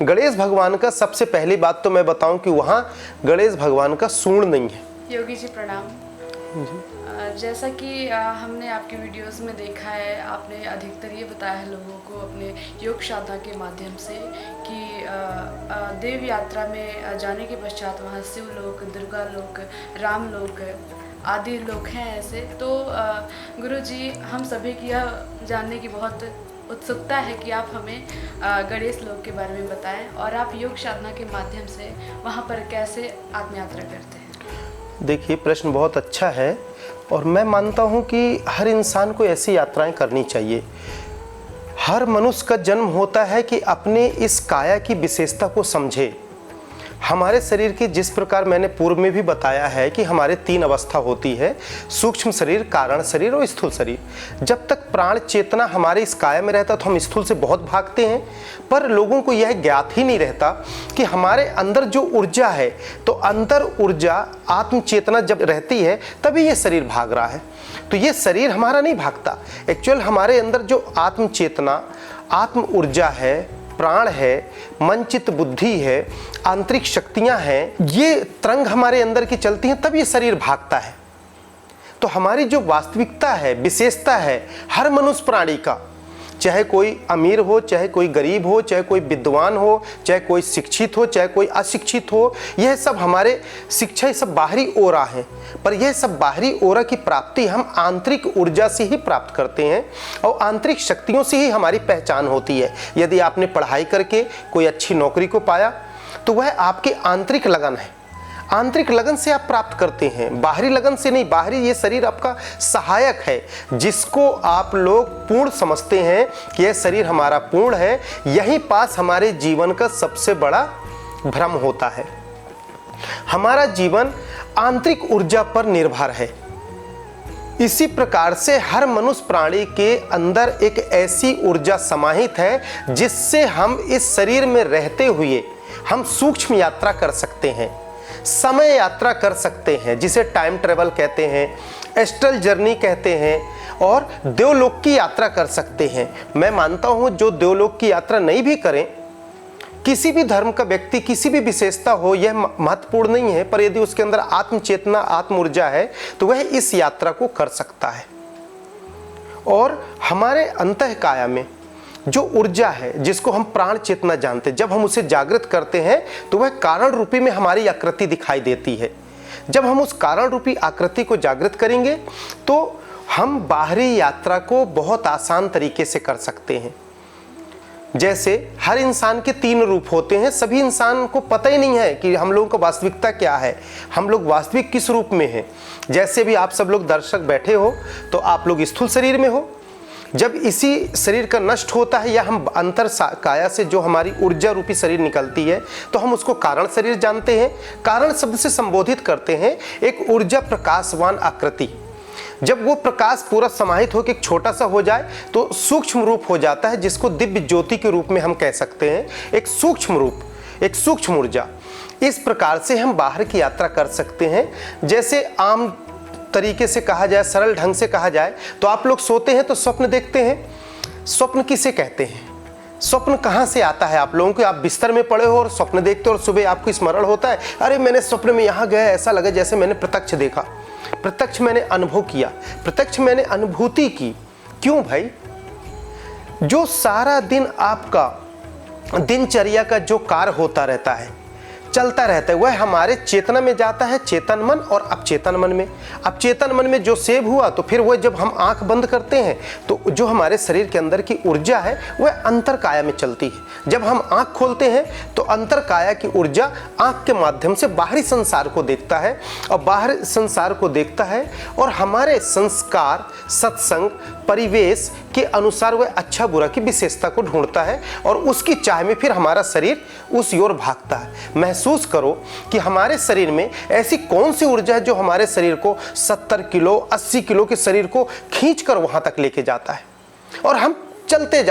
गणेश भगवान का सबसे पहली बात तो मैं बताऊं कि वहाँ गणेश भगवान का सूंड नहीं है। योगी जी प्रणाम। जैसा कि हमने आपके वीडियोस में देखा है, आपने अधिकतर ये बताया है लोगों को अपने योग साधना के माध्यम से कि देव यात्रा में जाने के पश्चात वहाँ शिव लोक, दुर्गा लोक, राम लोक आदि लोक हैं ऐसे। तो गुरु जी, हम सभी की यह जानने की बहुत उत्सुकता है कि आप हमें गणेश लोक के बारे में बताएं और आप योग साधना के माध्यम से वहाँ पर कैसे आत्मयात्रा करते हैं। देखिए, प्रश्न बहुत अच्छा है और मैं मानता हूँ कि हर इंसान को ऐसी यात्राएं करनी चाहिए। हर मनुष्य का जन्म होता है कि अपने इस काया की विशेषता को समझे। हमारे शरीर की जिस प्रकार मैंने पूर्व में भी बताया है कि हमारे 3 अवस्था होती है, सूक्ष्म शरीर, कारण शरीर और स्थूल शरीर। जब तक प्राण चेतना हमारे इस काया में रहता तो हम स्थूल से बहुत भागते हैं, पर लोगों को यह ज्ञात ही नहीं रहता कि हमारे अंदर जो ऊर्जा है, तो अंतर ऊर्जा आत्म चेतना जब रहती है तभी ये शरीर भाग रहा है। तो ये शरीर हमारा नहीं भागता। एक्चुअल हमारे अंदर जो आत्म चेतना, आत्म ऊर्जा है, प्राण है, मन चित्त बुद्धि है, आंतरिक शक्तियां हैं, ये तरंग हमारे अंदर की चलती हैं, तब ये शरीर भागता है। तो हमारी जो वास्तविकता है, विशेषता है हर मनुष्य प्राणी का, चाहे कोई अमीर हो, चाहे कोई गरीब हो, चाहे कोई विद्वान हो, चाहे कोई शिक्षित हो, चाहे कोई अशिक्षित हो, यह सब हमारे शिक्षा, ये सब बाहरी ओरा हैं। पर यह सब बाहरी ओरा की प्राप्ति हम आंतरिक ऊर्जा से ही प्राप्त करते हैं और आंतरिक शक्तियों से ही हमारी पहचान होती है। यदि आपने पढ़ाई करके कोई अच्छी नौकरी को पाया तो वह आपकी आंतरिक लगन है, आंतरिक लगन से आप प्राप्त करते हैं, बाहरी लगन से नहीं। बाहरी ये शरीर आपका सहायक है, जिसको आप लोग पूर्ण समझते हैं कि यह शरीर हमारा पूर्ण है। यहीं पास हमारे जीवन का सबसे बड़ा भ्रम होता है। हमारा जीवन आंतरिक ऊर्जा पर निर्भर है। इसी प्रकार से हर मनुष्य प्राणी के अंदर एक ऐसी ऊर्जा समाहित है जिससे हम इस शरीर में रहते हुए हम सूक्ष्म यात्रा कर सकते हैं, समय यात्रा कर सकते हैं, जिसे टाइम ट्रेवल कहते हैं, एस्ट्रल जर्नी कहते हैं, और देवलोक की यात्रा कर सकते हैं। मैं मानता हूं जो देवलोक की यात्रा नहीं भी करें, किसी भी धर्म का व्यक्ति, किसी भी विशेषता हो, यह महत्वपूर्ण नहीं है, पर यदि उसके अंदर आत्म चेतना, आत्म ऊर्जा है तो वह इस यात्रा को कर सकता है। और हमारे अंतःकाया में जो ऊर्जा है, जिसको हम प्राण चेतना जानते हैं, जब हम उसे जागृत करते हैं तो वह कारण रूपी में हमारी आकृति दिखाई देती है। जब हम उस कारण रूपी आकृति को जागृत करेंगे तो हम बाहरी यात्रा को बहुत आसान तरीके से कर सकते हैं। जैसे हर इंसान के 3 रूप होते हैं, सभी इंसान को पता ही नहीं है कि हम लोगों का वास्तविकता क्या है, हम लोग वास्तविक किस रूप में हैं। जैसे भी आप सब लोग दर्शक बैठे हो तो आप लोग स्थूल शरीर में हो। जब इसी शरीर का नष्ट होता है या हम अंतर काया से जो हमारी ऊर्जा रूपी शरीर निकलती है तो हम उसको कारण शरीर जानते हैं। कारण शब्द से संबोधित करते हैं एक ऊर्जा प्रकाशवान आकृति। जब वो प्रकाश पूरा समाहित होकर एक छोटा सा हो जाए तो सूक्ष्म रूप हो जाता है, जिसको दिव्य ज्योति के रूप में हम कह सकते हैं। एक सूक्ष्म रूप, एक सूक्ष्म ऊर्जा। इस प्रकार से हम बाहर की यात्रा कर सकते हैं। जैसे आम तरीके से कहा जाए, सरल ढंग से कहा जाए तो आप लोग सोते हैं तो स्वप्न देखते हैं। स्वप्न किसे कहते हैं? स्वप्न कहाँ से आता है आप लोगों को? आप बिस्तर में पड़े हो और स्वप्न देखते हो और सुबह आपको स्मरण होता है, अरे मैंने स्वप्न में यहाँ गया, ऐसा लगा जैसे मैंने प्रत्यक्ष देखा, प्रत्यक्ष मैंने अनुभव किया, प्रत्यक्ष मैंने अनुभूति की। क्यों भाई? जो सारा दिन आपका दिनचर्या का जो कार्य होता रहता है, चलता रहता है, वह हमारे चेतना में जाता है, चेतन मन और अवचेतन मन में। अवचेतन मन में जो सेव हुआ तो फिर वह जब हम आंख बंद करते हैं तो जो हमारे शरीर के अंदर की ऊर्जा है वह अंतर काया में चलती है। जब हम आंख खोलते हैं तो अंतर काया की ऊर्जा आंख के माध्यम से बाहरी संसार को देखता है और बाहर संसार को देखता है और हमारे संस्कार, सत्संग, परिवेश के अनुसार वह अच्छा बुरा की विशेषता को ढूंढता है और उसकी चाह में फिर हमारा शरीर उस ओर भागता है। महसूस करो कि हमारे शरीर में ऐसी कौन सी ऊर्जा है जो हमारे शरीर को 70 किलो 80 किलो के शरीर को खींचकर वहां तक लेके जाता है और हम चलते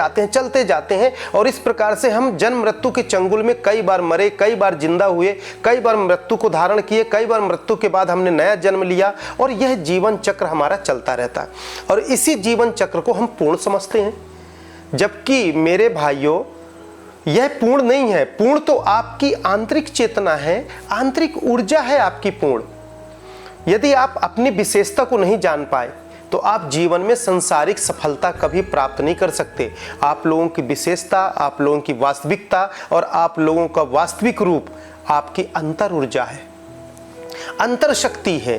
जाते हैं और इस प्रकार से हम जन्म मृत्यु के चंगुल में कई बार मरे, कई बार जिंदा हुए, कई बार मृत्यु को धारण किए, कई बार मृत्यु के बाद हमने नया जन्म लिया और यह जीवन चक्र हमारा चलता रहता है और इसी जीवन चक्र को हम पूर्ण समझते हैं। जबकि मेरे भाइयों, यह पूर्ण नहीं है। पूर्ण तो आपकी आंतरिक चेतना है, आंतरिक ऊर्जा है आपकी पूर्ण। यदि आप अपनी विशेषता को नहीं जान पाए तो आप जीवन में सांसारिक सफलता कभी प्राप्त नहीं कर सकते। आप लोगों की विशेषता, आप लोगों की वास्तविकता और आप लोगों का वास्तविक रूप आपकी अंतर ऊर्जा है, अंतर शक्ति है।